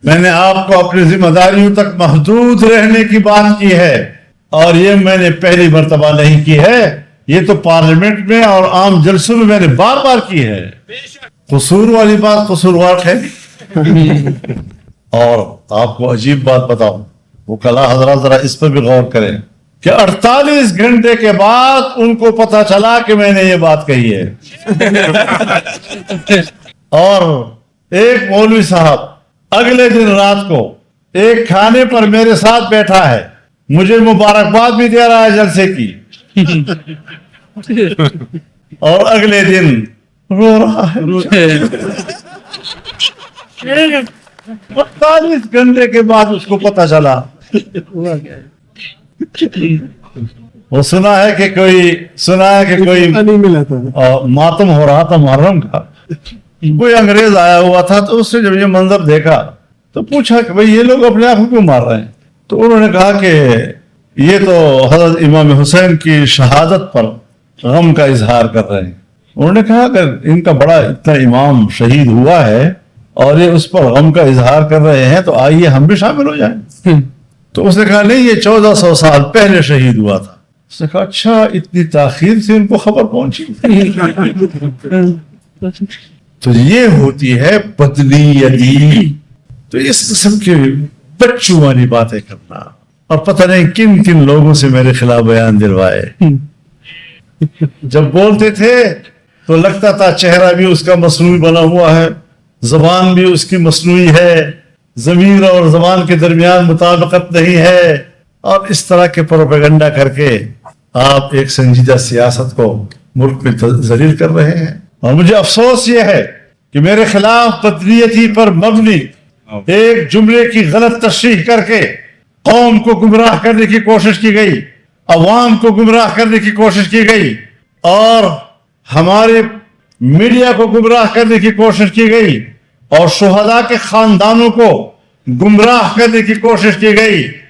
میں نے آپ کو اپنی ذمہ داریوں تک محدود رہنے کی بات کی ہے، اور یہ میں نے پہلی مرتبہ نہیں کی ہے، یہ تو پارلیمنٹ میں اور عام جلسوں میں نے بار بار کی ہے۔ قصور والی بات قصوروار ہے۔ اور آپ کو عجیب بات بتاؤں، وہ کلا حضرات ذرا اس پر بھی غور کریں کہ 48 گھنٹے کے بعد ان کو پتا چلا کہ میں نے یہ بات کہی ہے۔ اور ایک مولوی صاحب اگلے دن رات کو ایک کھانے پر میرے ساتھ بیٹھا ہے، مجھے مبارکباد بھی دے رہا ہے جلسے کی، اور اگلے دن رو رہا ہے۔ 48 گھنٹے کے بعد اس کو پتا چلا۔ وہ سنا ہے کہ کوئی ماتم ہو رہا تھا محرم کا، کوئی انگریز آیا ہوا تھا، تو اس نے جب یہ منظر دیکھا تو پوچھا کہ بھئی یہ لوگ اپنے آپ کو کیوں مار رہے ہیں؟ تو انہوں نے کہا کہ یہ تو حضرت امام حسین کی شہادت پر غم کا اظہار کر رہے ہیں۔ انہوں نے کہا کہ ان کا بڑا اتنا امام شہید ہوا ہے اور یہ اس پر غم کا اظہار کر رہے ہیں، تو آئیے ہم بھی شامل ہو جائیں۔ تو اس نے کہا نہیں، یہ 1400 سال پہلے شہید ہوا تھا۔ اس نے کہا اچھا، اتنی تاخیر سے ان کو خبر پہنچی۔ تو یہ ہوتی ہے بدنیتی۔ تو اس قسم کی بچوں والی باتیں کرنا، اور پتہ نہیں کن کن لوگوں سے میرے خلاف بیان دلوائے۔ جب بولتے تھے تو لگتا تھا چہرہ بھی اس کا مصنوعی بنا ہوا ہے، زبان بھی اس کی مصنوعی ہے، ضمیر اور زبان کے درمیان مطابقت نہیں ہے، اور اس طرح کے پروپیگنڈا کر کے آپ ایک سنجیدہ سیاست کو ملک میں ذلیل کر رہے ہیں۔ اور مجھے افسوس یہ ہے کہ میرے خلاف بدنیتی پر مبنی ایک جملے کی غلط تشریح کر کے قوم کو گمراہ کرنے کی کوشش کی گئی، عوام کو گمراہ کرنے کی کوشش کی گئی، اور ہمارے میڈیا کو گمراہ کرنے کی کوشش کی گئی، اور شہداء کے خاندانوں کو گمراہ کرنے کی کوشش کی گئی۔